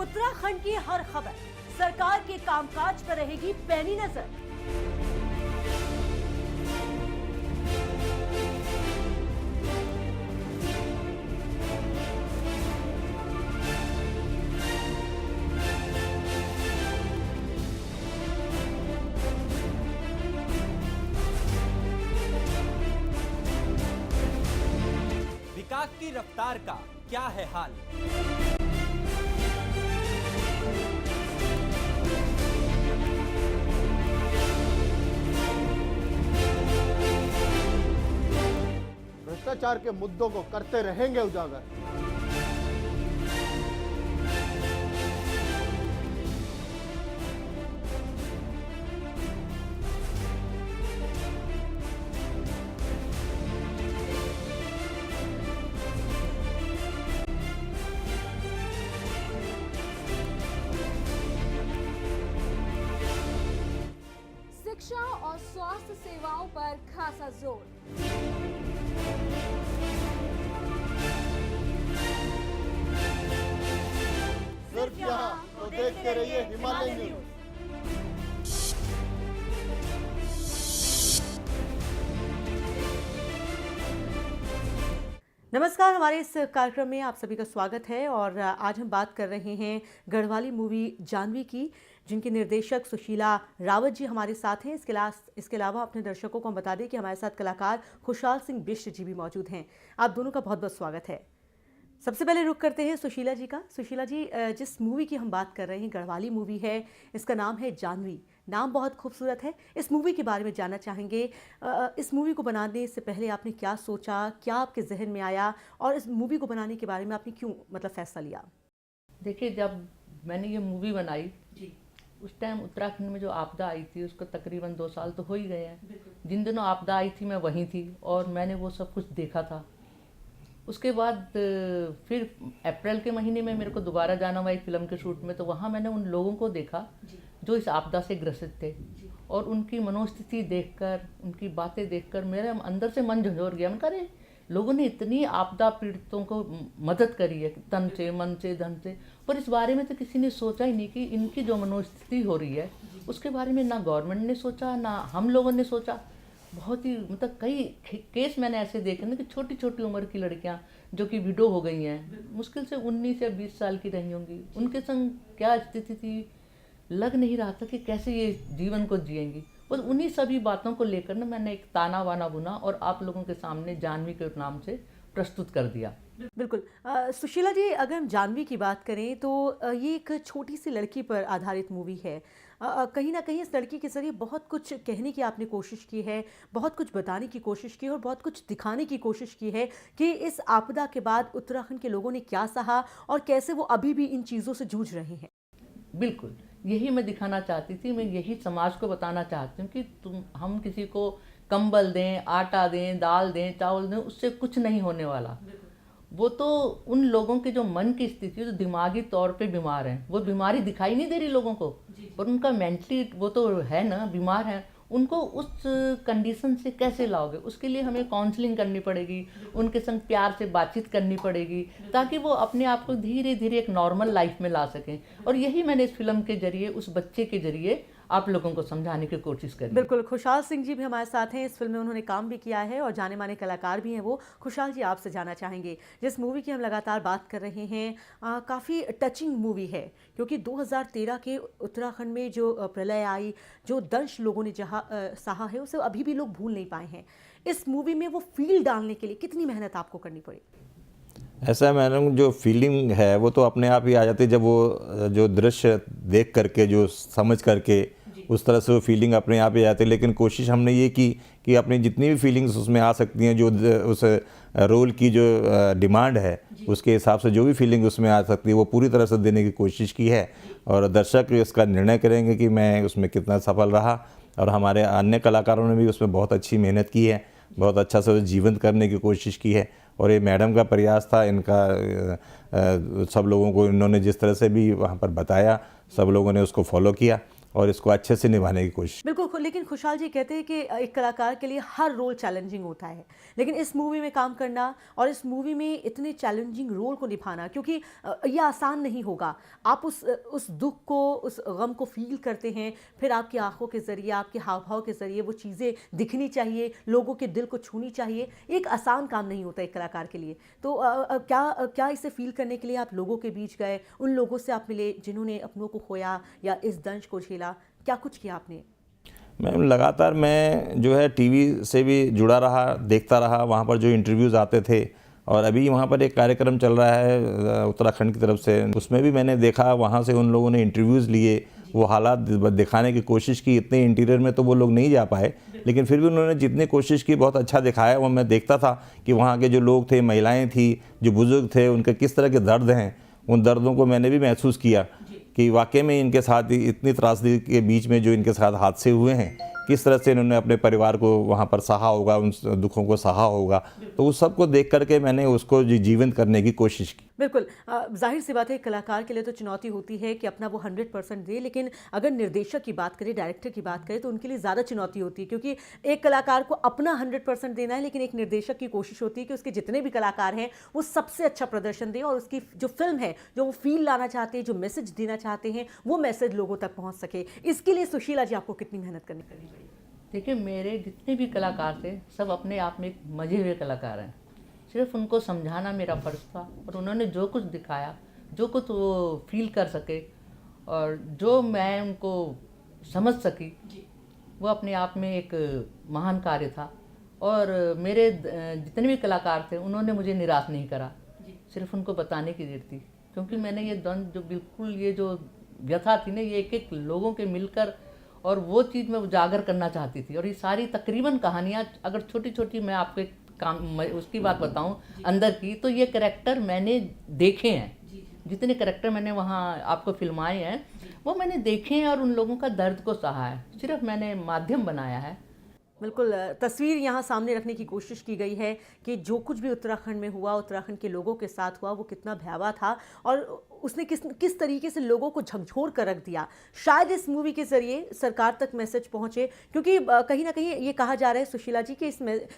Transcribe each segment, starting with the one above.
उत्तराखंड की हर खबर सरकार के कामकाज पर रहेगी पैनी नजर। विकास की रफ्तार का क्या है हाल? भ्रष्टाचार के मुद्दों को करते रहेंगे उजागर। शिक्षा और स्वास्थ्य सेवाओं पर खासा जोर। सिर्फ यहाँ तो देखते रहिए हिमालय न्यूज। नमस्कार, हमारे इस कार्यक्रम में आप सभी का स्वागत है। और आज हम बात कर रहे हैं गढ़वाली मूवी जानवी की, जिनके निर्देशक सुशीला रावत जी हमारे साथ हैं। इसके अलावा अपने दर्शकों को हम बता दें कि हमारे साथ कलाकार खुशहाल सिंह बिष्ट जी भी मौजूद हैं। आप दोनों का बहुत बहुत स्वागत है। सबसे पहले रुख करते हैं सुशीला जी का। सुशीला जी, जिस मूवी की हम बात कर रहे हैं गढ़वाली मूवी है, इसका नाम है जानवी। नाम बहुत खूबसूरत है। इस मूवी के बारे में जानना चाहेंगे, इस मूवी को बनाने से पहले आपने क्या सोचा, क्या आपके जहन में आया, और इस मूवी को बनाने के बारे में आपने क्यों फैसला लिया? देखिए, जब मैंने ये मूवी बनाई जी, उस टाइम उत्तराखंड में जो आपदा आई थी उसको तकरीबन 2 साल तो हो ही गए हैं। जिन दिनों आपदा आई थी मैं वहीं थी और मैंने वो सब कुछ देखा था। उसके बाद फिर अप्रैल के महीने में मेरे को दोबारा जाना हुआ एक फिल्म के शूट में, तो वहाँ मैंने उन लोगों को देखा जो इस आपदा से ग्रसित थे, और उनकी मनोस्थिति देखकर, उनकी बातें देखकर मेरे अंदर से मन झंझोर गया। मैंने कहा, अरे लोगों ने इतनी आपदा पीड़ितों को मदद करी है, तन से, मन से, धन से, पर इस बारे में तो किसी ने सोचा ही नहीं कि इनकी जो मनोस्थिति हो रही है उसके बारे में ना गवर्नमेंट ने सोचा, ना हम लोगों ने सोचा। बहुत ही कई केस मैंने ऐसे देखे ना कि छोटी छोटी उम्र की लड़कियां जो कि विडो हो गई हैं, मुश्किल से 19 या 20 साल की रही होंगी, उनके संग क्या स्थिति थी, लग नहीं रहा था कि कैसे ये जीवन को जिएंगी। बस उन्हीं सभी बातों को लेकर ना मैंने एक ताना वाना बुना और आप लोगों के सामने जानवी के नाम से प्रस्तुत कर दिया। बिल्कुल। सुशीला जी, अगर हम जानवी की बात करें तो ये एक छोटी सी लड़की पर आधारित मूवी है। कहीं ना कहीं इस लड़की के जरिए बहुत कुछ कहने की आपने कोशिश की है, बहुत कुछ बताने की कोशिश की है और बहुत कुछ दिखाने की कोशिश की है कि इस आपदा के बाद उत्तराखंड के लोगों ने क्या सहा और कैसे वो अभी भी इन चीज़ों से जूझ रहे हैं। बिल्कुल, यही मैं दिखाना चाहती थी। मैं यही समाज को बताना चाहती हूँ कि हम किसी को कंबल दें, आटा दें, दाल दें, चावल दें, उससे कुछ नहीं होने वाला। वो तो उन लोगों के जो मन की स्थिति, जो दिमागी तौर पे बीमार हैं, वो बीमारी दिखाई नहीं दे रही लोगों को, और उनका मेंटली वो तो है ना, बीमार है, उनको उस कंडीशन से कैसे लाओगे? उसके लिए हमें काउंसलिंग करनी पड़ेगी, उनके संग प्यार से बातचीत करनी पड़ेगी, ताकि वो अपने आप को धीरे धीरे एक नॉर्मल लाइफ में ला सकें। और यही मैंने इस फिल्म के जरिए, उस बच्चे के जरिए आप लोगों को समझाने की कोशिश करी। बिल्कुल। खुशहाल सिंह जी भी हमारे साथ हैं। इस फिल्म में उन्होंने काम भी किया है और जाने माने कलाकार भी हैं वो। खुशहाल जी, आपसे जानना चाहेंगे, जिस मूवी की हम लगातार बात कर रहे हैं, काफ़ी टचिंग मूवी है, क्योंकि 2013 के उत्तराखंड में जो प्रलय आई, जो दंश लोगों ने जहाँ सहा है, उसे अभी भी लोग भूल नहीं पाए हैं। इस मूवी में वो फील डालने के लिए कितनी मेहनत आपको करनी पड़ी? ऐसा मैडम, जो फीलिंग है वो तो अपने आप ही आ जाती है जब वो जो दृश्य देख करके, जो समझ करके उस तरह से वो फीलिंग अपने आप ही आती है। लेकिन कोशिश हमने ये की कि अपनी जितनी भी फीलिंग्स उसमें आ सकती हैं, जो उस रोल की जो डिमांड है उसके हिसाब से जो भी फीलिंग उसमें आ सकती है वो पूरी तरह से देने की कोशिश की है। और दर्शक इसका निर्णय करेंगे कि मैं उसमें कितना सफल रहा। और हमारे अन्य कलाकारों ने भी उसमें बहुत अच्छी मेहनत की है, बहुत अच्छा से जीवंत करने की कोशिश की है। और ये मैडम का प्रयास था, इनका सब लोगों को इन्होंने जिस तरह से भी वहाँ पर बताया, सब लोगों ने उसको फॉलो किया और इसको अच्छे से निभाने की कोशिश। बिल्कुल, लेकिन खुशहाल जी कहते हैं कि एक कलाकार के लिए हर रोल चैलेंजिंग होता है, लेकिन इस मूवी में काम करना और इस मूवी में इतने चैलेंजिंग रोल को निभाना, क्योंकि ये आसान नहीं होगा। आप उस दुख को, उस गम को फील करते हैं, फिर आपकी आंखों के ज़रिए, आपके हाव भाव के ज़रिए वो चीज़ें दिखनी चाहिए, लोगों के दिल को छूनी चाहिए। एक आसान काम नहीं होता एक कलाकार के लिए। तो क्या इसे फील करने के लिए आप लोगों के बीच गए, उन लोगों से आप मिले जिन्होंने अपनों को खोया या इस दंश को झेला, क्या कुछ किया आपने? मैम लगातार मैं जो है टीवी से भी जुड़ा रहा, देखता रहा, वहाँ पर जो इंटरव्यूज़ आते थे, और अभी वहाँ पर एक कार्यक्रम चल रहा है उत्तराखंड की तरफ से, उसमें भी मैंने देखा, वहाँ से उन लोगों ने इंटरव्यूज़ लिए, वो हालात दिखाने की कोशिश की। इतने इंटीरियर में तो वो लोग नहीं जा पाए, लेकिन फिर भी उन्होंने जितनी कोशिश की बहुत अच्छा दिखाया। वो मैं देखता था कि वहाँ के जो लोग थे, महिलाएँ थी, जो बुज़ुर्ग थे, उनके किस तरह के दर्द हैं, उन दर्दों को मैंने भी महसूस किया कि वाकई में इनके साथ इतनी त्रासदी के बीच में जो इनके साथ हादसे हुए हैं, किस तरह से इन्होंने अपने परिवार को वहाँ पर सहा होगा, उन दुखों को सहा होगा। तो उस सब को देख करके मैंने उसको जीवंत करने की कोशिश की। बिल्कुल, जाहिर सी बात है कलाकार के लिए तो चुनौती होती है कि अपना वो 100% दे, लेकिन अगर निर्देशक की बात करें, डायरेक्टर की बात करें, तो उनके लिए ज़्यादा चुनौती होती है, क्योंकि एक कलाकार को अपना 100% देना है, लेकिन एक निर्देशक की कोशिश होती है कि उसके जितने भी कलाकार हैं वो सबसे अच्छा प्रदर्शन दें और उसकी जो फिल्म है, जो वो फील लाना चाहते हैं, जो मैसेज देना चाहते हैं, वो मैसेज लोगों तक पहुँच सके। इसके लिए सुशीला जी आपको कितनी मेहनत करनी पड़ी? देखिए, मेरे जितने भी कलाकार थे सब अपने आप में एक मजे हुए कलाकार हैं। सिर्फ उनको समझाना मेरा फ़र्ज़ था, और उन्होंने जो कुछ दिखाया, जो कुछ वो फील कर सके और जो मैं उनको समझ सकी, वो अपने आप में एक महान कार्य था। और मेरे जितने भी कलाकार थे उन्होंने मुझे निराश नहीं करा, सिर्फ उनको बताने की देर थी, क्योंकि मैंने ये द्वंद जो बिल्कुल ये जो व्यथा थी ना, ये एक एक लोगों के मिलकर, और वो चीज़ मैं उजागर करना चाहती थी। और ये सारी तकरीबन कहानियाँ, अगर छोटी छोटी मैं आपको एक काम उसकी बात बताऊं अंदर की, तो ये कैरेक्टर मैंने देखे हैं। जितने कैरेक्टर मैंने वहाँ आपको फिल्माए हैं वो मैंने देखे हैं, और उन लोगों का दर्द को सहा है, सिर्फ मैंने माध्यम बनाया है। बिल्कुल, तस्वीर यहाँ सामने रखने की कोशिश की गई है कि जो कुछ भी उत्तराखंड में हुआ, उत्तराखंड के लोगों के साथ हुआ, वो कितना भयावह था और उसने किस तरीके से लोगों को झकझोर कर रख दिया। शायद इस मूवी के ज़रिए सरकार तक मैसेज पहुँचे, क्योंकि कहीं ना कहीं ये कहा जा रहा है सुशीला जी कि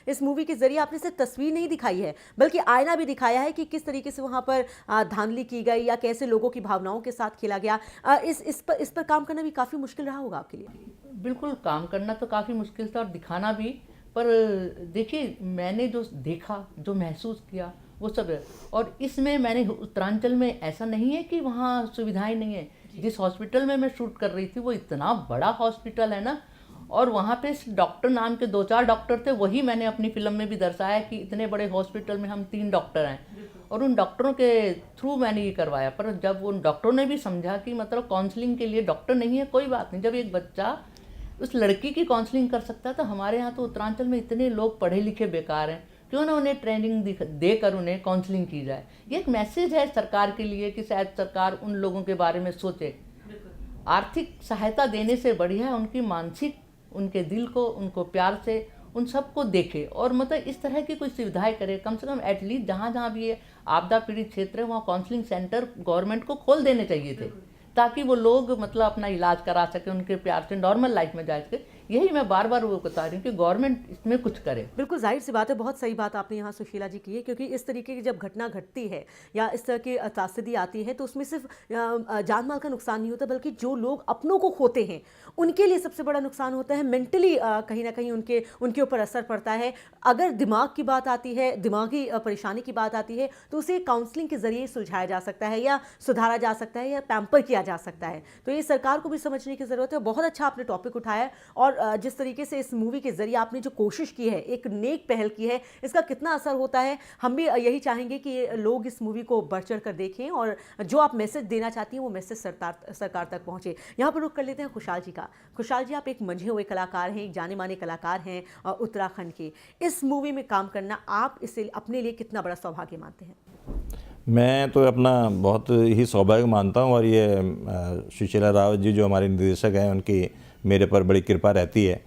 इस मूवी के ज़रिए आपने सिर्फ तस्वीर नहीं दिखाई है, बल्कि आईना भी दिखाया है कि किस तरीके से वहाँ पर धांधली की गई या कैसे लोगों की भावनाओं के साथ खेला गया। इस पर काम करना भी काफ़ी मुश्किल रहा होगा आपके लिए? बिल्कुल, काम करना तो काफ़ी मुश्किल था और दिखाना भी, पर देखिए मैंने जो देखा, जो महसूस किया, वो सब है। और इसमें मैंने उत्तरांचल में ऐसा नहीं है कि वहाँ सुविधाएं नहीं है। जिस हॉस्पिटल में मैं शूट कर रही थी वो इतना बड़ा हॉस्पिटल है ना, और वहाँ पे डॉक्टर नाम के 2-4 डॉक्टर थे। वही मैंने अपनी फिल्म में भी दर्शाया कि इतने बड़े हॉस्पिटल में हम 3 डॉक्टर हैं, और उन डॉक्टरों के थ्रू मैंने ये करवाया। पर जब उन डॉक्टरों ने भी समझा कि मतलब काउंसलिंग के लिए डॉक्टर नहीं है, कोई बात नहीं, जब एक बच्चा उस लड़की की काउंसलिंग कर सकता है, तो हमारे यहाँ तो उत्तरांचल में इतने लोग पढ़े लिखे बेकार हैं, क्यों ना उन्हें ट्रेनिंग देकर उन्हें काउंसलिंग की जाए। ये एक मैसेज है सरकार के लिए कि शायद सरकार उन लोगों के बारे में सोचे। आर्थिक सहायता देने से बढ़िया है उनकी मानसिक, उनके दिल को, उनको प्यार से उन सबको देखे, और मतलब इस तरह की कोई सुविधाएं करे। कम से कम एटलीस्ट जहाँ जहाँ भी ये आपदा पीड़ित क्षेत्र है वहाँ काउंसलिंग सेंटर गवर्नमेंट को खोल देने चाहिए थे, ताकि वो लोग मतलब अपना इलाज करा सके, उनके प्यार से नॉर्मल लाइफ में जा सके। यही मैं बार बार वो बता रही हूँ कि गवर्नमेंट इसमें कुछ करे। बिल्कुल, जाहिर सी बात है, बहुत सही बात आपने यहाँ सुशीला जी की है, क्योंकि इस तरीके की जब घटना घटती है या इस तरह की त्रासदी आती है, तो उसमें सिर्फ जान माल का नुकसान नहीं होता, बल्कि जो लोग अपनों को खोते हैं उनके लिए सबसे बड़ा नुकसान होता है। मेंटली कहीं ना कहीं उनके ऊपर असर पड़ता है। अगर दिमाग की बात आती है, दिमागी परेशानी की बात आती है, तो उसे काउंसलिंग के ज़रिए सुलझाया जा सकता है या सुधारा जा सकता है या पैम्पर किया जा सकता है। तो ये सरकार को भी समझने की ज़रूरत है। बहुत अच्छा आपने टॉपिक उठाया, और जिस तरीके से इस मूवी के ज़रिए आपने जो कोशिश की है, एक नेक पहल की है, इसका कितना असर होता है। हम भी यही चाहेंगे कि लोग इस मूवी को बढ़ चढ़ कर देखें, और जो आप मैसेज देना चाहती हैं वो मैसेज सरकार तक पहुँचे। यहाँ पर रुक कर लेते हैं खुशहाल जी का। खुशहाल जी, आप एक मंझे हुए कलाकार हैं, एक जाने माने कलाकार हैं उत्तराखंड के। इस मूवी में काम करना आप इसे अपने लिए कितना बड़ा सौभाग्य मानते हैं? मैं तो अपना बहुत ही सौभाग्य मानता हूँ, और ये सुशीला रावत जी जो हमारे निर्देशक हैं, उनकी मेरे पर बड़ी कृपा रहती है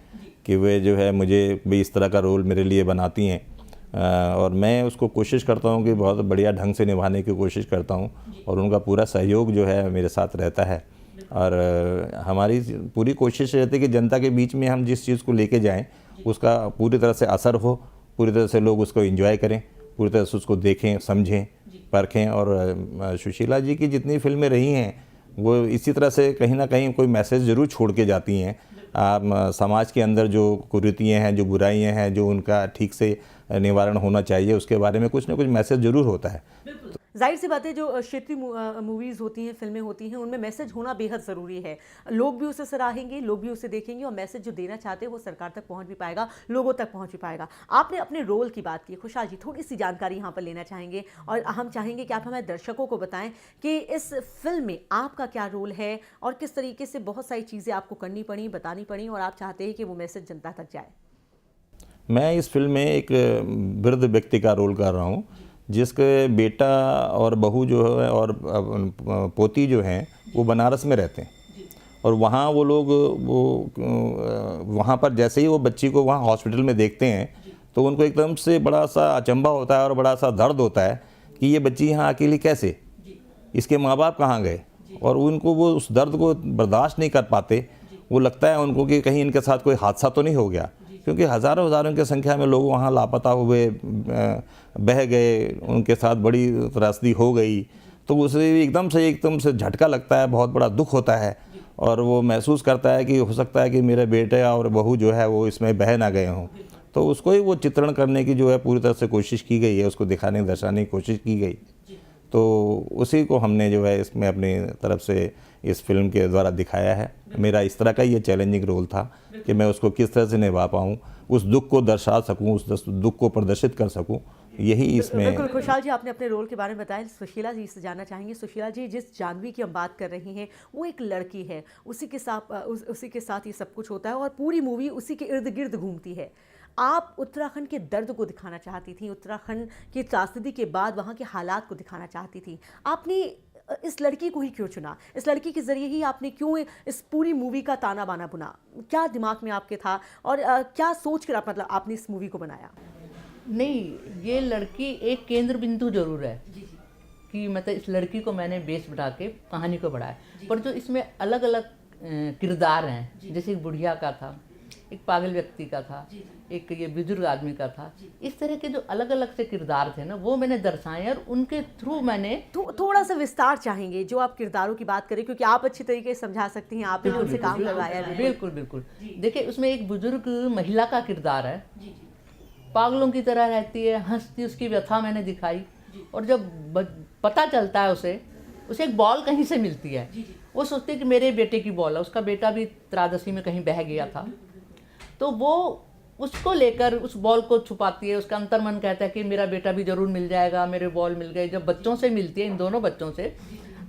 कि वे जो है मुझे भी इस तरह का रोल मेरे लिए बनाती हैं, और मैं उसको कोशिश करता हूँ कि बहुत बढ़िया ढंग से निभाने की कोशिश करता हूँ, और उनका पूरा सहयोग जो है मेरे साथ रहता है। और हमारी पूरी कोशिश रहती है कि जनता के बीच में हम जिस चीज़ को लेके जाएं उसका पूरी तरह से असर हो, पूरी तरह से लोग उसको एंजॉय करें, पूरी तरह से उसको देखें, समझें, परखें। और सुशीला जी की जितनी फिल्में रही हैं वो इसी तरह से कहीं ना कहीं कोई मैसेज ज़रूर छोड़ के जाती हैं। समाज के अंदर जो कुरीतियाँ हैं, जो बुराइयाँ हैं, जो उनका ठीक से निवारण होना चाहिए, उसके बारे में कुछ ना कुछ मैसेज ज़रूर होता है। जाहिर सी बात है, जो क्षेत्रीय मूवीज़ होती हैं, फिल्में होती हैं, उनमें मैसेज होना बेहद ज़रूरी है। लोग भी उसे सराहेंगे, लोग भी उसे देखेंगे और मैसेज जो देना चाहते हैं वो सरकार तक पहुंच भी पाएगा, लोगों तक पहुंच भी पाएगा। आपने अपने रोल की बात की, खुशहाल जी थोड़ी सी जानकारी यहाँ पर लेना चाहेंगे और हम चाहेंगे कि आप हमारे दर्शकों को बताएं कि इस फिल्म में आपका क्या रोल है और किस तरीके से बहुत सारी चीज़ें आपको करनी पड़ी, बतानी पड़ी और आप चाहते हैं कि वो मैसेज जनता तक जाए। मैं इस फिल्म में एक वृद्ध व्यक्ति का रोल कर रहा हूँ जिसके बेटा और बहू जो है और पोती जो हैं वो बनारस में रहते हैं। और वहाँ वो लोग वहाँ पर जैसे ही वो बच्ची को वहाँ हॉस्पिटल में देखते हैं तो उनको एकदम से बड़ा सा अचंभा होता है और बड़ा सा दर्द होता है कि ये बच्ची यहाँ अकेली कैसे, इसके माँ बाप कहाँ गए। और उनको वो उस दर्द को बर्दाश्त नहीं कर पाते। वो लगता है उनको कि कहीं इनके साथ कोई हादसा तो नहीं हो गया, क्योंकि हज़ारों की संख्या में लोग वहाँ लापता हुए बह गए, उनके साथ बड़ी त्रासदी हो गई। तो उसे एकदम से झटका लगता है, बहुत बड़ा दुख होता है और वो महसूस करता है कि हो सकता है कि मेरे बेटे और बहू जो है वो इसमें बह ना गए हों। तो उसको ही वो चित्रण करने की जो है पूरी तरह से कोशिश की गई है, उसको दिखाने दर्शाने की कोशिश की गई। तो उसी को हमने जो है इसमें अपनी तरफ से इस फिल्म के द्वारा दिखाया है। मेरा इस तरह का ये चैलेंजिंग रोल था कि मैं उसको किस तरह से निभा पाऊँ, उस दुख को दर्शा सकूँ, उस दुख को प्रदर्शित कर सकूँ, यही इसमें। बिल्कुल खुशहाल जी, आपने अपने रोल के बारे में बताया। सुशीला जी से जानना चाहेंगे। सुशीला जी, जिस जानवी की हम बात कर रही हैं वो एक लड़की है, उसी के साथ ये सब कुछ होता है और पूरी मूवी उसी के इर्द गिर्द घूमती है। आप उत्तराखंड के दर्द को दिखाना चाहती थी, उत्तराखंड की त्रासदी के बाद वहाँ के हालात को दिखाना चाहती थी। आपने इस लड़की को ही क्यों चुना? इस लड़की के ज़रिए ही आपने क्यों इस पूरी मूवी का ताना बाना बुना? क्या दिमाग में आपके था और क्या सोच कर आपने इस मूवी को बनाया? नहीं, ये लड़की एक केंद्र बिंदु जरूर है कि मतलब इस लड़की को मैंने बेस बढ़ा के कहानी को बढ़ाया, पर जो इसमें अलग अलग किरदार हैं, जैसे एक बुढ़िया का था, एक पागल व्यक्ति का था, एक ये बुजुर्ग आदमी का था, इस तरह के जो अलग अलग से किरदार थे ना वो मैंने दर्शाए और उनके थ्रू मैंने थोड़ा सा विस्तार चाहेंगे जो आप किरदारों की बात करें, क्योंकि आप अच्छी तरीके से समझा सकती हैं, आपने उनसे काम करवाया है। बिल्कुल बिल्कुल। देखिए उसमें एक बुजुर्ग महिला का किरदार है, पागलों की तरह रहती है, हंसती, उसकी व्यथा मैंने दिखाई। और जब पता चलता है उसे एक बॉल कहीं से मिलती है, वो सोचती है कि मेरे बेटे की बॉल है, उसका बेटा भी त्रासदी में कहीं बह गया था, तो वो उसको लेकर उस बॉल को छुपाती है। उसका अंतर्मन कहता है कि मेरा बेटा भी जरूर मिल जाएगा, मेरे बॉल मिल गए। जब बच्चों से मिलती है, इन दोनों बच्चों से,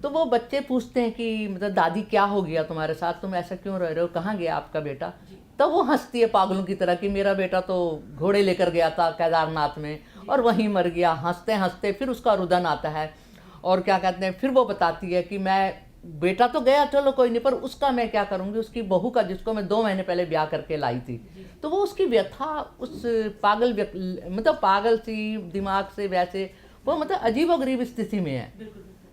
तो वो बच्चे पूछते हैं कि मतलब दादी क्या हो गया तुम्हारे साथ, तुम ऐसा क्यों रह रहे हो, कहाँ गया आपका बेटा? तब वो हंसती है पागलों की तरह कि मेरा बेटा तो घोड़े लेकर गया था केदारनाथ में और वहीं मर गया। हंसते हंसते फिर उसका रुदन आता है और क्या कहते हैं, फिर वो बताती है कि मैं बेटा तो गया, चलो कोई नहीं, पर उसका मैं क्या करूँगी, उसकी बहू का, जिसको मैं 2 महीने पहले ब्याह करके लाई थी। तो वो उसकी व्यथा उस पागल मतलब पागल सी दिमाग से, वैसे वो मतलब अजीबोगरीब स्थिति में है।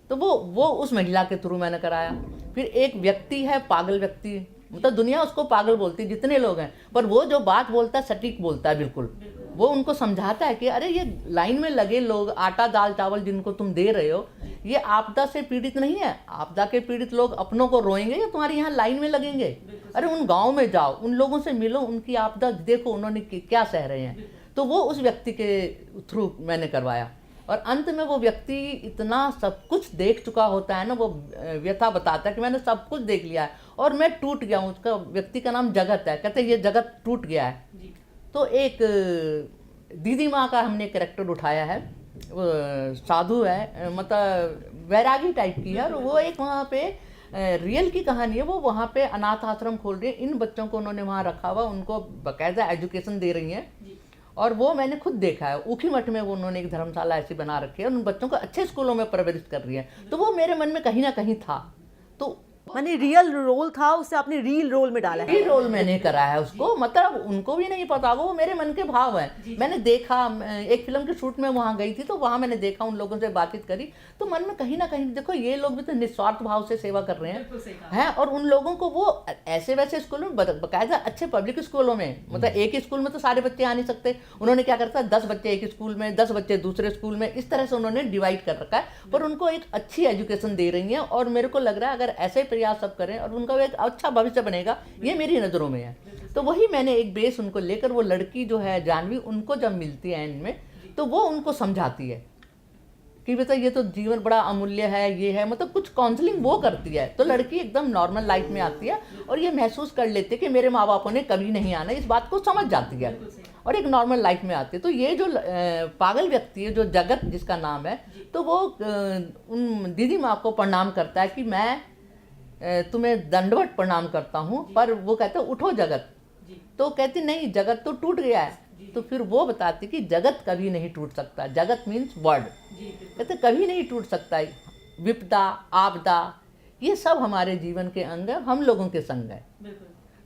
तो वो उस महिला के थ्रू मैंने कराया। फिर एक व्यक्ति है, पागल व्यक्ति, मतलब दुनिया उसको पागल बोलती है, जितने लोग हैं, पर वो जो बात बोलता है सटीक बोलता है बिल्कुल। वो उनको समझाता है कि अरे ये लाइन में लगे लोग, आटा दाल चावल जिनको तुम दे रहे हो, ये आपदा से पीड़ित नहीं है। आपदा के पीड़ित लोग अपनों को रोएंगे या तुम्हारे यहाँ लाइन में लगेंगे? अरे उन गाँव में जाओ, उन लोगों से मिलो, उनकी आपदा देखो उन्होंने क्या सह रहे हैं। तो वो उस व्यक्ति के थ्रू मैंने करवाया और अंत में वो व्यक्ति इतना सब कुछ देख चुका होता है ना, वो व्यथा बताता है कि मैंने सब कुछ देख लिया है और मैं टूट गया हूँ। उसका व्यक्ति का नाम जगत है, कहते हैं ये जगत टूट गया है। तो एक दीदी माँ का हमने कैरेक्टर उठाया है, वो साधु है, मतलब वैरागी टाइप की है, और वो एक वहाँ पे रियल की कहानी है। वो वहाँ पे अनाथ आश्रम खोल रही है, इन बच्चों को उन्होंने वहाँ रखा हुआ, उनको बाकायदा एजुकेशन दे रही हैं। और वो मैंने खुद देखा है, ऊखी मठ में वो उन्होंने एक धर्मशाला ऐसी बना रखी है और उन बच्चों को अच्छे स्कूलों में परवरिश कर रही है। तो वो मेरे मन में कहीं ना कहीं था। तो माने रियल रोल था, उसे आपने रील रोल में डाला है। ये रोल मैंने करा है उसको, मतलब उनको भी नहीं पता, वो मेरे मन के भाव हैं। मैंने देखा, एक फिल्म के शूट में वहाँ गई थी तो वहाँ मैंने देखा, उन लोगों से बातचीत करी तो मन में कहीं ना कहीं देखो ये लोग भी तो निस्वार्थ भाव से सेवा कर रहे हैं और उन लोगों को वो ऐसे वैसे स्कूलों में बाकायदा अच्छे पब्लिक स्कूलों में, मतलब एक ही स्कूल में तो सारे बच्चे आ नहीं सकते, उन्होंने क्या करता है 10 बच्चे एक स्कूल में, 10 बच्चे दूसरे स्कूल में, इस तरह से उन्होंने डिवाइड कर रखा है, पर उनको एक अच्छी एजुकेशन दे रही हैं। और मेरे को लग रहा है अगर ऐसे प्रयास सब करें और उनका एक अच्छा भविष्य बनेगा, ये मेरी नज़रों में है। तो वही मैंने एक बेस उनको लेकर, वो लड़की जो है जानवी, उनको जब मिलती है एंड में तो वो उनको समझाती है कि बेटा ये तो जीवन बड़ा अमूल्य है, ये है, मतलब कुछ काउंसलिंग वो करती है, तो लड़की एकदम नॉर्मल लाइफ में आती है और ये महसूस कर लेते कि मेरे माँ बापों ने कभी नहीं आना, इस बात को समझ जाती है और एक नॉर्मल लाइफ में आती है। तो ये जो पागल व्यक्ति है, जो जगत जिसका नाम है, तो वो उन दीदी माँ को प्रणाम करता है कि मैं तुम्हें दंडवत प्रणाम करता हूँ, पर वो कहते हैं उठो जगत, तो कहती नहीं जगत तो टूट गया है। तो फिर वो बताती कि जगत कभी नहीं टूट सकता, जगत मीन्स वर्ल्ड, कहते कभी नहीं टूट सकता, विपदा आपदा ये सब हमारे जीवन के अंग है, हम लोगों के संग है।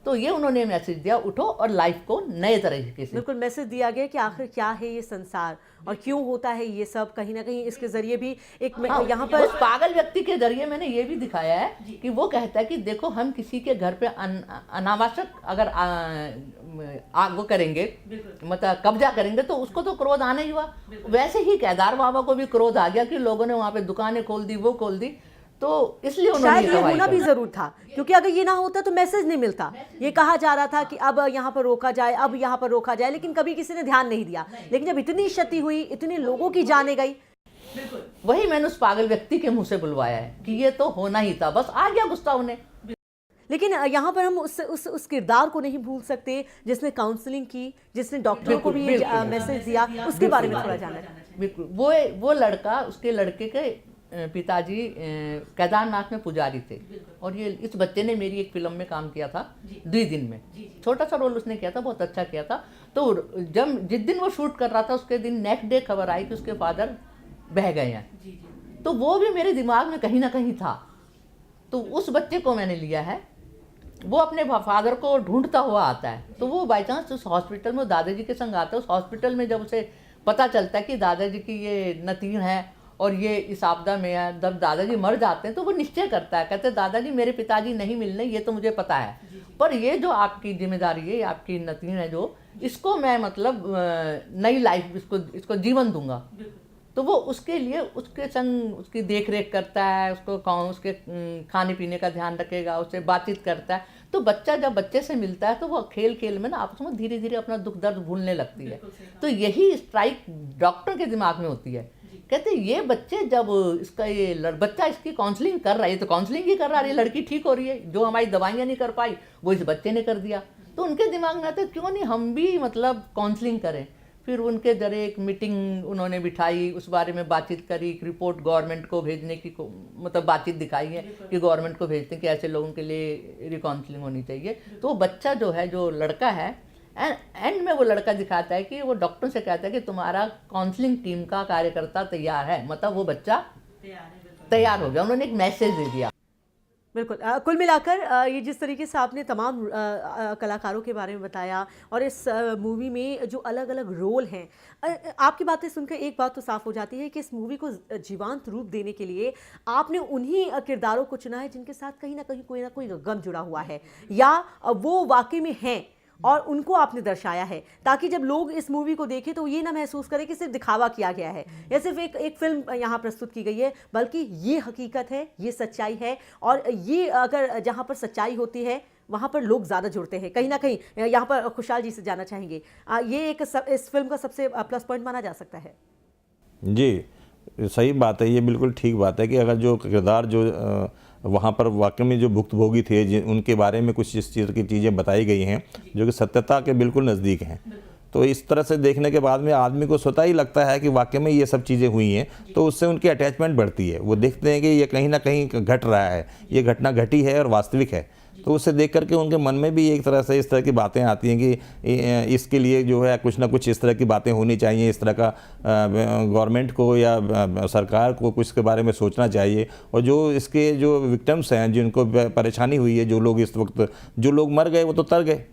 तो ये उन्होंने मैसेज दिया, उठो और लाइफ को नए तरीके से। बिल्कुल मैसेज दिया गया कि आखिर क्या है ये संसार और क्यों होता है ये सब, कहीं ना कहीं इसके जरिए भी एक यहाँ पर उस पागल व्यक्ति के जरिए मैंने ये भी दिखाया है कि वो कहता है कि देखो हम किसी के घर पे अनावश्यक अगर वो करेंगे, मतलब कब्जा करेंगे, तो उसको तो क्रोध आना ही हुआ। वैसे ही केदार बाबा को भी क्रोध आ गया कि लोगों ने वहाँ पे दुकानें खोल दी, वो खोल दी, तो इसलिए उन्होंने शायद ये होना भी जरूर था, क्योंकि अगर ये ना होता तो मैसेज नहीं मिलता। ये कहा जा रहा था कि अब यहाँ पर रोका जाए, अब यहाँ पर रोका जाए, लेकिन कभी किसी ने ध्यान नहीं दिया। लेकिन जब इतनी क्षति हुई, इतने लोगों की जाने गई, वही मैंने उस पागल व्यक्ति के मुंह से बुलवाया है कि ये तो होना ही था, बस आ गया गुस्सा उन्हें। लेकिन यहाँ पर हम उस किरदार को नहीं भूल सकते जिसने काउंसलिंग की, जिसने डॉक्टरों को भी मैसेज दिया, उसके बारे में थोड़ा जानना चाहिए। बिल्कुल, वो लड़का, उसके लड़के के पिताजी केदारनाथ में पुजारी थे और ये इस बच्चे ने मेरी एक फिल्म में काम किया था 2 दिन में, छोटा सा रोल उसने किया था, बहुत अच्छा किया था। तो जब जिस दिन वो शूट कर रहा था उसके दिन नेक्स्ट डे खबर आई कि उसके फादर बह गए हैं, तो वो भी मेरे दिमाग में कहीं ना कहीं था। तो उस बच्चे को मैंने लिया है, वो अपने फादर को ढूंढता हुआ आता है, तो वो बाई चांस उस हॉस्पिटल में दादाजी के संग आता है। उस हॉस्पिटल में जब उसे पता चलता है कि दादाजी की ये नतीन है और ये इस आपदा में है, जब दादाजी मर जाते हैं तो वो निश्चय करता है, कहते हैं दादाजी मेरे पिताजी नहीं मिलने, ये तो मुझे पता है, पर ये जो आपकी जिम्मेदारी है, आपकी नतीन है जो, इसको मैं मतलब नई लाइफ, इसको जीवन दूंगा। तो वो उसके लिए उसके संग उसकी देख रेख करता है, उसके खाने पीने का ध्यान रखेगा, उससे बातचीत करता है। तो बच्चा जब बच्चे से मिलता है तो वो खेल खेल में ना आपस में धीरे धीरे अपना दुख दर्द भूलने लगती है। तो यही स्ट्राइक डॉक्टर के दिमाग में होती है, कहते ये बच्चे जब इसका ये बच्चा इसकी काउंसलिंग कर रहा है, तो काउंसलिंग ही कर रहा है, ये लड़की ठीक हो रही है, जो हमारी दवाइयाँ नहीं कर पाई वो इस बच्चे ने कर दिया। तो उनके दिमाग में आता है क्यों नहीं हम भी मतलब काउंसलिंग करें। फिर उनके जरिए एक मीटिंग उन्होंने बिठाई, उस बारे में बातचीत करी, एक रिपोर्ट गवर्नमेंट को भेजने की मतलब बातचीत दिखाई है कि गवर्नमेंट को भेजते हैं कि ऐसे लोगों के लिए रिकाउंसलिंग होनी चाहिए। तो वो बच्चा जो है, जो लड़का है, एंड में वो लड़का दिखाता है कि वो डॉक्टर से कहता है कि तुम्हारा काउंसलिंग टीम का कार्यकर्ता तैयार है, मतलब वो बच्चा तैयार हो गया, उन्होंने एक मैसेज दे दिया। बिल्कुल कुल मिलाकर ये जिस तरीके से आपने तमाम कलाकारों के बारे में बताया और इस मूवी में जो अलग अलग रोल हैं, आपकी बातें सुनकर एक बात तो साफ हो जाती है कि इस मूवी को जीवंत रूप देने के लिए आपने उन्हीं किरदारों को चुना है जिनके साथ कहीं ना कोई गम जुड़ा हुआ है या वो वाकई में हैं, और उनको आपने दर्शाया है ताकि जब लोग इस मूवी को देखें तो ये ना महसूस करें कि सिर्फ दिखावा किया गया है या सिर्फ एक फिल्म यहाँ प्रस्तुत की गई है, बल्कि ये हकीकत है, ये सच्चाई है। और ये अगर जहाँ पर सच्चाई होती है वहाँ पर लोग ज़्यादा जुड़ते हैं कहीं ना कहीं। यहाँ पर खुशहाल जी से जानना चाहेंगे, ये इस फिल्म का सबसे प्लस पॉइंट माना जा सकता है। जी सही बात है, ये बिल्कुल ठीक बात है कि अगर जो किरदार जो वहाँ पर वाकई में जो भुक्तभोगी थे, उनके बारे में कुछ इस चीज़ की चीज़ें बताई गई हैं जो कि सत्यता के बिल्कुल नज़दीक हैं, तो इस तरह से देखने के बाद में आदमी को स्वतः ही लगता है कि वाकई में ये सब चीज़ें हुई हैं, तो उससे उनकी अटैचमेंट बढ़ती है। वो देखते हैं कि ये कहीं ना कहीं घट रहा है, ये घटना घटी है और वास्तविक है, तो उससे देख करके उनके मन में भी एक तरह से इस तरह की बातें आती हैं कि इसके लिए जो है कुछ ना कुछ इस तरह की बातें होनी चाहिए, इस तरह का गवर्नमेंट को या सरकार को कुछ के बारे में सोचना चाहिए। और जो इसके जो विक्टिम्स हैं, जिनको परेशानी हुई है, जो लोग इस वक्त जो लोग मर गए वो तो तर गए,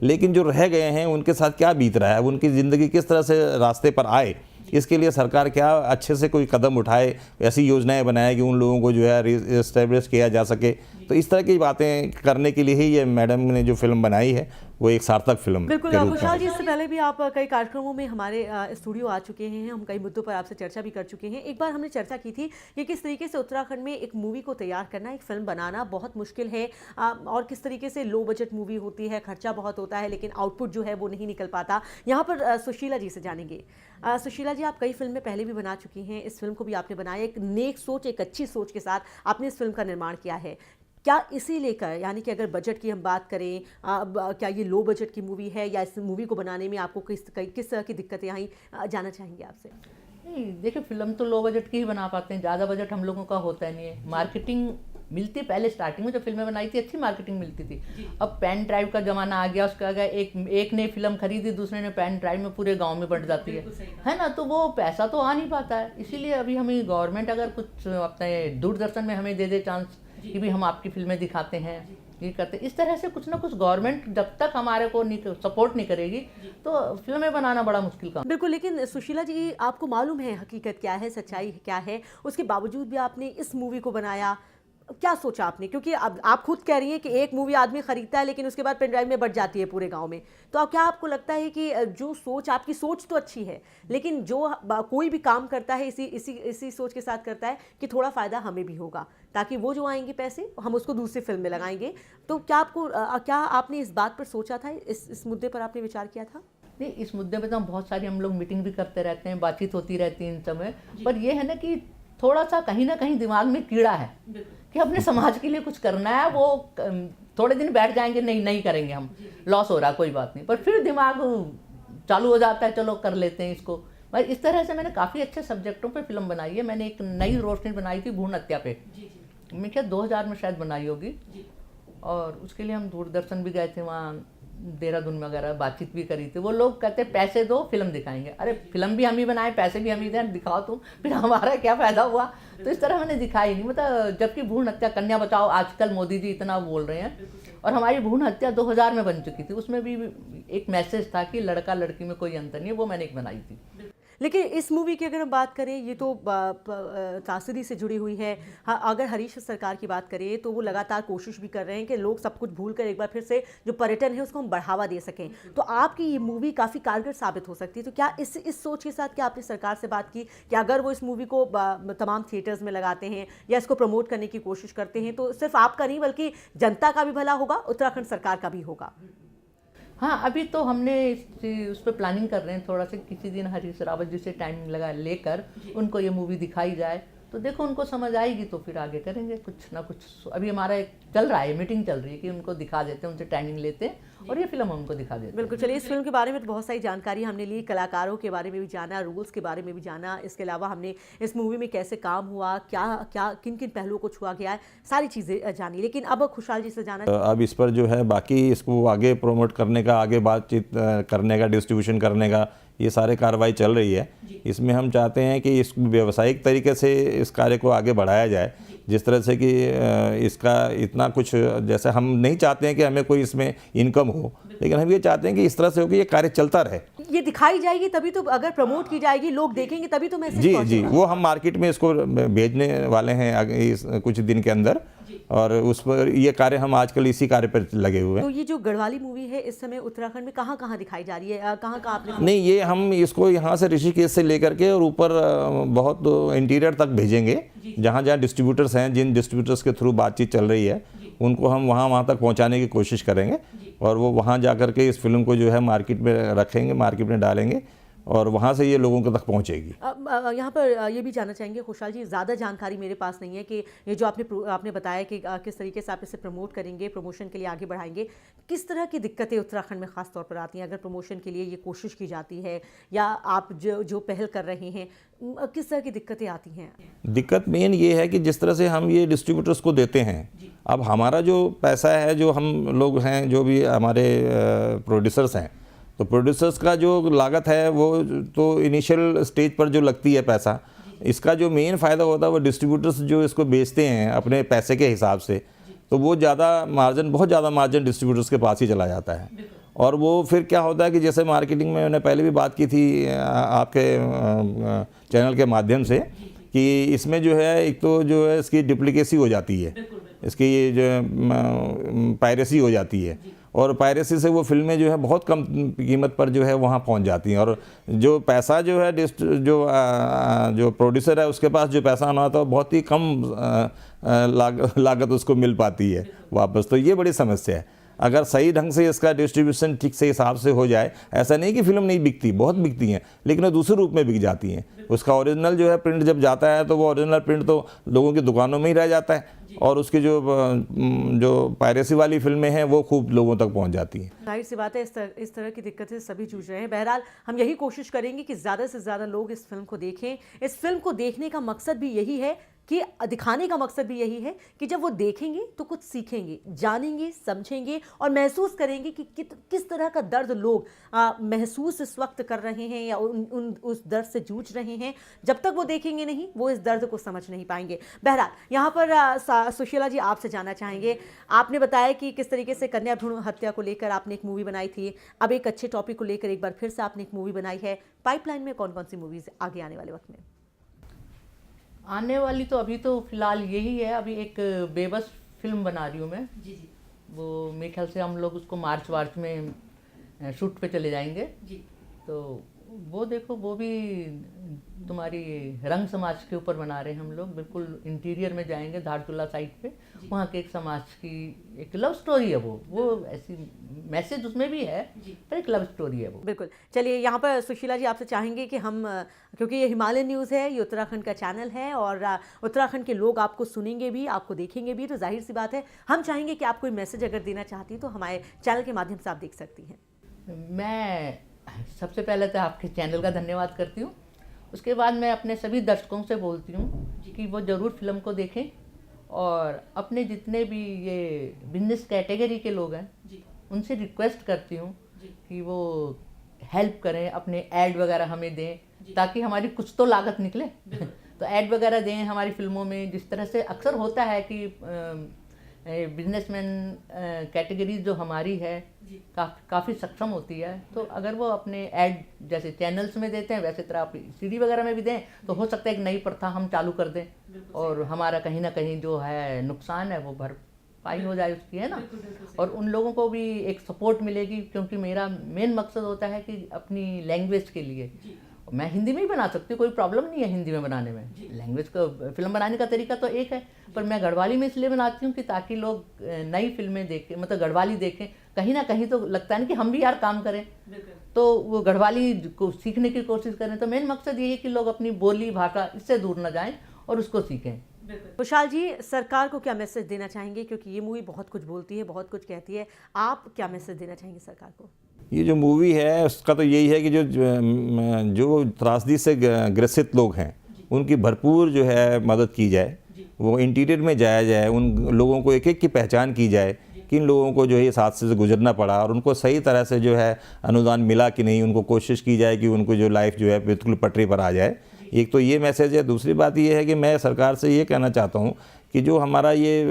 लेकिन जो रह गए हैं उनके साथ क्या बीत रहा है, उनकी ज़िंदगी किस तरह से रास्ते पर आए, इसके लिए सरकार क्या अच्छे से कोई कदम उठाए, ऐसी योजनाएं बनाए कि उन लोगों को जो है रिस्टेब्लिश किया जा सके। तो इस तरह की बातें करने के लिए ही ये मैडम ने जो फिल्म बनाई है वो एक सार्थक फिल्म बिल्कुल। के रूप में खुशहाल जी, इससे पहले भी आप कई कार्यक्रमों में हमारे स्टूडियो आ चुके हैं, हम कई मुद्दों पर आपसे चर्चा भी कर चुके हैं। एक बार हमने चर्चा की थी कि किस तरीके से उत्तराखंड में एक मूवी को तैयार करना, एक फिल्म बनाना बहुत मुश्किल है, और किस तरीके से लो बजट मूवी होती है, खर्चा बहुत होता है, लेकिन आउटपुट जो है वो नहीं निकल पाता। यहाँ पर सुशीला जी से जानेंगे। सुशीला जी, आप कई फिल्में पहले भी बना चुकी हैं, इस फिल्म को भी आपने बनाया, एक नेक सोच, एक अच्छी सोच के साथ आपने इस फिल्म का निर्माण किया है। क्या इसी लेकर, यानी कि अगर बजट की हम बात करें, क्या ये लो बजट की मूवी है, या इस मूवी को बनाने में आपको किस तरह की दिक्कतें आई, जानना चाहेंगे आपसे। नहीं, देखिए फिल्म तो लो बजट की ही बना पाते हैं, ज़्यादा बजट हम लोगों का होता नहीं है। मार्केटिंग मिलती, पहले स्टार्टिंग में जो फिल्में बनाई थी अच्छी मार्केटिंग मिलती थी। अब पेन ड्राइव का ज़माना आ गया, उसका अगर एक ने फिल्म खरीदी, दूसरे ने पेन ड्राइव में पूरे गांव में बंट जाती है ना, तो वो पैसा तो आ नहीं पाता है। इसीलिए अभी हमें गवर्नमेंट अगर कुछ अपने दूरदर्शन में हमें दे दे चांस कि भी हम आपकी फिल्में दिखाते हैं, ये करते, इस तरह से कुछ ना कुछ गवर्नमेंट जब तक हमारे को सपोर्ट नहीं करेगी तो फिल्में बनाना बड़ा मुश्किल काम। बिल्कुल। लेकिन सुशीला जी, आपको मालूम है हकीकत क्या है, सच्चाई क्या है, उसके बावजूद भी आपने इस मूवी को बनाया, क्या सोचा आपने? क्योंकि अब आप खुद कह रही हैं कि एक मूवी आदमी खरीदता है लेकिन उसके बाद पेन ड्राइव में बट जाती है पूरे गांव में, तो अब क्या आपको लगता है कि जो सोच, आपकी सोच तो अच्छी है, लेकिन जो कोई भी काम करता है इसी सोच के साथ करता है कि थोड़ा फ़ायदा हमें भी होगा, ताकि वो जो आएंगे पैसे हम उसको दूसरी फिल्म में लगाएंगे। तो क्या आपने इस बात पर सोचा था, इस मुद्दे पर आपने विचार किया था? नहीं, इस मुद्दे पे तो हम बहुत सारी हम लोग मीटिंग भी करते रहते हैं, बातचीत होती रहती है इन समय, पर ये है ना कि थोड़ा सा कहीं ना कहीं दिमाग में कीड़ा है कि अपने समाज के लिए कुछ करना है। वो थोड़े दिन बैठ जाएंगे, नहीं करेंगे, हम लॉस हो रहा कोई बात नहीं, पर फिर दिमाग चालू हो जाता है, चलो कर लेते हैं इसको। भाई इस तरह से मैंने काफ़ी अच्छे सब्जेक्टों पे फिल्म बनाई है। मैंने एक नई रोशनी बनाई थी भ्रूण हत्या पे, मैं क्या 2000 में शायद बनाई होगी, और उसके लिए हम दूरदर्शन भी गए थे, वहाँ देहरादून में वगैरह बातचीत भी करी थी। वो लोग कहते पैसे दो फिल्म दिखाएंगे। अरे फिल्म भी हम ही बनाए, पैसे भी हम ही दें, दिखाओ तुम, फिर हमारा क्या फ़ायदा हुआ। तो इस तरह मैंने दिखाई नहीं, मतलब जबकि भ्रूण हत्या, कन्या बचाओ आजकल मोदी जी इतना बोल रहे हैं, और हमारी भ्रूण हत्या 2000 में बन चुकी थी, उसमें भी एक मैसेज था कि लड़का लड़की में कोई अंतर नहीं है, वो मैंने एक बनाई थी। लेकिन इस मूवी की अगर हम बात करें, ये तो त्रासदी से जुड़ी हुई है। अगर हरीश सरकार की बात करें तो वो लगातार कोशिश भी कर रहे हैं कि लोग सब कुछ भूल कर एक बार फिर से जो पर्यटन है उसको हम बढ़ावा दे सकें। तो आपकी ये मूवी काफ़ी कारगर साबित हो सकती है। तो क्या इस सोच के साथ क्या आपने सरकार से बात की कि अगर वो इस मूवी को तमाम थिएटर्स में लगाते हैं या इसको प्रमोट करने की कोशिश करते हैं, तो सिर्फ आपका नहीं बल्कि जनता का भी भला होगा, उत्तराखंड सरकार का भी होगा? हाँ, अभी तो हमने उस पर प्लानिंग कर रहे हैं, थोड़ा सा किसी दिन हरीश रावत जी से टाइम लगा लेकर उनको ये मूवी दिखाई जाए, तो देखो उनको समझ आएगी तो फिर आगे करेंगे कुछ ना कुछ। अभी हमारा एक चल रहा है, मीटिंग चल रही है कि उनको दिखा देते हैं, उनसे ट्रेनिंग लेते हैं और ये फिल्म उनको दिखा देते हैं। बिल्कुल। चलिए, इस फिल्म के बारे में तो बहुत सारी जानकारी हमने ली, कलाकारों के बारे में भी जाना, रूल्स के बारे में भी जाना, इसके अलावा हमने इस मूवी में कैसे काम हुआ, क्या किन किन पहलुओं को छुआ गया है, सारी चीज़ें जानी। लेकिन अब खुशहाल जी से जाना, अब इस पर जो है बाकी इसको आगे प्रमोट करने का, आगे बातचीत करने का, डिस्ट्रीब्यूशन करने का, ये सारे कार्रवाई चल रही है। इसमें हम चाहते हैं कि इस व्यावसायिक तरीके से इस कार्य को आगे बढ़ाया जाए, जिस तरह से कि इसका इतना कुछ, जैसे हम नहीं चाहते हैं कि हमें कोई इसमें इनकम हो, लेकिन हम ये चाहते हैं कि इस तरह से हो कि ये कार्य चलता रहे। ये दिखाई जाएगी तभी तो, अगर प्रमोट की जाएगी, लोग देखेंगे तभी तो मैसेज जी पहुंचेगा। वो हम मार्केट में इसको भेजने वाले हैं इस कुछ दिन के अंदर, और उस पर ये कार्य हम आजकल इसी कार्य पर लगे हुए हैं। तो ये जो गढ़वाली मूवी है इस समय उत्तराखंड में कहाँ कहाँ दिखाई जा रही है, कहाँ कहाँ आपने? नहीं, ये हम इसको यहाँ से ऋषिकेश से लेकर के और ऊपर बहुत इंटीरियर तक भेजेंगे, जहाँ जहाँ डिस्ट्रीब्यूटर्स हैं, जिन डिस्ट्रीब्यूटर्स के थ्रू बातचीत चल रही है, उनको हम वहाँ तक पहुँचाने की कोशिश करेंगे, और वो वहाँ जा कर के इस फिल्म को जो है मार्केट में रखेंगे, मार्केट में डालेंगे, और वहाँ से ये लोगों तक पहुँचेगी। यहाँ पर ये भी जानना चाहेंगे खुशहाल जी, ज़्यादा जानकारी मेरे पास नहीं है कि ये जो आपने बताया कि किस तरीके से आप इसे प्रमोट करेंगे, प्रमोशन के लिए आगे बढ़ाएंगे, किस तरह की दिक्कतें उत्तराखंड में ख़ास तौर पर आती हैं अगर प्रमोशन के लिए ये कोशिश की जाती है, या आप जो पहल कर रहे हैं, किस तरह की दिक्कतें आती हैं? दिक्कत मेन ये है कि जिस तरह से हम ये डिस्ट्रीब्यूटर्स को देते हैं, अब हमारा जो पैसा है, जो हम लोग हैं, जो भी हमारे प्रोड्यूसर्स हैं, तो प्रोड्यूसर्स का जो लागत है वो तो इनिशियल स्टेज पर जो लगती है पैसा, इसका जो मेन फ़ायदा होता है वो डिस्ट्रीब्यूटर्स जो इसको बेचते हैं अपने पैसे के हिसाब से, तो वो बहुत ज़्यादा मार्जिन डिस्ट्रीब्यूटर्स के पास ही चला जाता है। और वो फिर क्या होता है कि जैसे मार्केटिंग में मैंने पहले भी बात की थी आपके चैनल के माध्यम से, कि इसमें जो है एक तो जो है इसकी डुप्लीकेसी हो जाती है, इसकी जो पायरेसी हो जाती है, और पायरेसी से वो फिल्में जो है बहुत कम कीमत पर जो है वहाँ पहुँच जाती हैं, और जो पैसा जो है जो प्रोड्यूसर है उसके पास जो पैसा आना होता है बहुत ही कम लागत उसको मिल पाती है वापस। तो ये बड़ी समस्या है। अगर सही ढंग से इसका डिस्ट्रीब्यूशन ठीक से हिसाब से हो जाए, ऐसा नहीं कि फिल्म नहीं बिकती, बहुत बिकती हैं, लेकिन वो दूसरे रूप में बिक जाती हैं। उसका ओरिजिनल जो है प्रिंट जब जाता है तो वो ओरिजिनल प्रिंट तो लोगों की दुकानों में ही रह जाता है, और उसकी जो पायरेसी वाली फिल्में हैं वो खूब लोगों तक पहुंच जाती हैं। जाहिर सी बात है, इस तरह की दिक्कतें सभी जूझ रहे हैं। बहरहाल हम यही कोशिश करेंगे कि ज़्यादा से ज़्यादा लोग इस फिल्म को देखें। इस फिल्म को देखने का मकसद भी यही है कि दिखाने का मकसद भी यही है कि जब वो देखेंगे तो कुछ सीखेंगे, जानेंगे, समझेंगे और महसूस करेंगे कि किस तरह का दर्द लोग महसूस इस वक्त कर रहे हैं या उस दर्द से जूझ रहे हैं। जब तक वो देखेंगे नहीं, वो इस दर्द को समझ नहीं पाएंगे। बहरहाल यहाँ पर सुशीला जी आपसे जानना चाहेंगे, आपने बताया कि किस तरीके से कन्या भ्रूण हत्या को लेकर आपने एक मूवी बनाई थी, अब एक अच्छे टॉपिक को लेकर एक बार फिर से आपने एक मूवी बनाई है। पाइपलाइन में कौन कौन सी मूवीज़ आगे आने वाले वक्त में? आने वाली तो अभी तो फिलहाल यही है। अभी एक बेबस फिल्म बना रही हूँ मैं। जी। वो मेरे ख्याल से हम लोग उसको मार्च में शूट पे चले जाएंगे। जी। तो वो देखो, वो भी तुम्हारी रंग समाज के ऊपर बना रहे हैं हम लोग। बिल्कुल इंटीरियर में जाएंगे, धारचूला साइड पे, वहाँ के एक समाज की एक लव स्टोरी है वो ऐसी मैसेज उसमें भी है, पर एक लव स्टोरी है वो। बिल्कुल। चलिए यहाँ पर सुशीला जी आपसे चाहेंगे कि हम, क्योंकि ये हिमालय न्यूज़ है, ये उत्तराखंड का चैनल है और उत्तराखंड के लोग आपको सुनेंगे भी, आपको देखेंगे भी, तो जाहिर सी बात है हम चाहेंगे कि आप कोई मैसेज अगर देना चाहती हैं तो हमारे चैनल के माध्यम से आप देख सकती हैं। मैं सबसे पहले तो आपके चैनल का धन्यवाद करती हूँ। उसके बाद मैं अपने सभी दर्शकों से बोलती हूँ कि वो ज़रूर फिल्म को देखें, और अपने जितने भी ये बिजनेस कैटेगरी के लोग हैं उनसे रिक्वेस्ट करती हूँ कि वो हेल्प करें, अपने ऐड वगैरह हमें दें, ताकि हमारी कुछ तो लागत निकले। तो ऐड वगैरह दें हमारी फिल्मों में। जिस तरह से अक्सर होता है कि बिजनेसमैन कैटेगरी जो हमारी है काफ़ी सक्षम होती है, तो अगर वो अपने ऐड जैसे चैनल्स में देते हैं, वैसे तरह आप सीडी वगैरह में भी दें, तो हो सकता है एक नई प्रथा हम चालू कर दें और हमारा कहीं ना कहीं जो है नुकसान है वो भरपाई हो जाए उसकी, है ना। और उन लोगों को भी एक सपोर्ट मिलेगी, क्योंकि मेरा मेन मकसद होता है कि अपनी लैंग्वेज के लिए, मैं हिंदी में ही बना सकती हूँ, कोई प्रॉब्लम नहीं है हिंदी में बनाने में। लैंग्वेज का फिल्म बनाने का तरीका तो एक है, पर मैं गढ़वाली में इसलिए बनाती हूँ कि ताकि लोग नई फिल्में देखें, मतलब गढ़वाली देखें। कहीं ना कहीं तो लगता है ना कि हम भी यार काम करें, तो वो गढ़वाली को सीखने की कोशिश करें। तो मेन मकसद ये है कि लोग अपनी बोली भाषा इससे दूर ना जाएं और उसको सीखें। खुशहाल जी, सरकार को क्या मैसेज देना चाहेंगे, क्योंकि ये मूवी बहुत कुछ बोलती है, बहुत कुछ कहती है, आप क्या मैसेज देना चाहेंगे सरकार को? ये जो मूवी है उसका तो यही है कि जो त्रासदी से ग्रसित लोग हैं उनकी भरपूर जो है मदद की जाए, वो इंटीरियर में जाया जाए, उन लोगों को एक एक की पहचान की जाए, किन लोगों को जो है इस हादसे से गुजरना पड़ा और उनको सही तरह से जो है अनुदान मिला कि नहीं, उनको कोशिश की जाए कि उनको जो लाइफ जो है बिल्कुल पटरी पर आ जाए। एक तो ये मैसेज है। दूसरी बात ये है कि मैं सरकार से ये कहना चाहता हूँ कि जो हमारा ये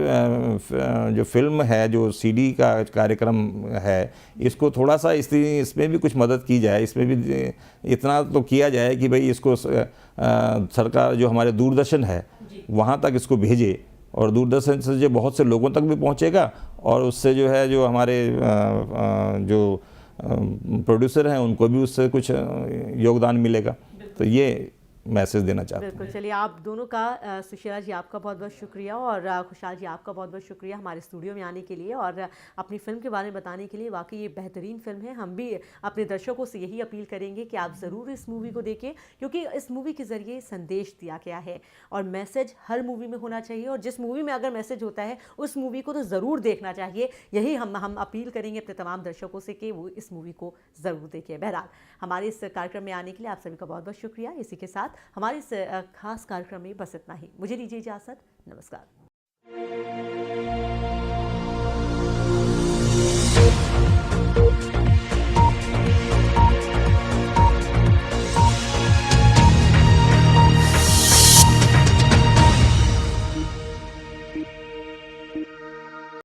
जो फिल्म है, जो सीडी का कार्यक्रम है, इसको थोड़ा सा इसमें भी कुछ मदद की जाए। इसमें भी इतना तो किया जाए कि भाई इसको सरकार जो हमारे दूरदर्शन है वहाँ तक इसको भेजे, और दूरदर्शन से जो बहुत से लोगों तक भी पहुँचेगा, और उससे जो है जो हमारे जो प्रोड्यूसर हैं उनको भी उससे कुछ योगदान मिलेगा। तो ये मैसेज देना चाहता हूँ। बिल्कुल, चलिए आप दोनों का सुशीला जी आपका बहुत बहुत शुक्रिया और खुशहाल जी आपका बहुत बहुत शुक्रिया हमारे स्टूडियो में आने के लिए और अपनी फ़िल्म के बारे में बताने के लिए। वाकई ये बेहतरीन फ़िल्म है। हम भी अपने दर्शकों से यही अपील करेंगे कि आप ज़रूर इस मूवी को देखें, क्योंकि इस मूवी के ज़रिए संदेश दिया गया है और मैसेज हर मूवी में होना चाहिए, और जिस मूवी में अगर मैसेज होता है उस मूवी को तो ज़रूर देखना चाहिए। यही हम अपील करेंगे अपने तमाम दर्शकों से कि वो इस मूवी को ज़रूर देखें। बहरहाल हमारे इस कार्यक्रम में आने के लिए आप सभी का बहुत बहुत शुक्रिया। इसी के साथ हमारे इस खास कार्यक्रम में बस इतना ही। मुझे दीजिए इजाज़त। नमस्कार।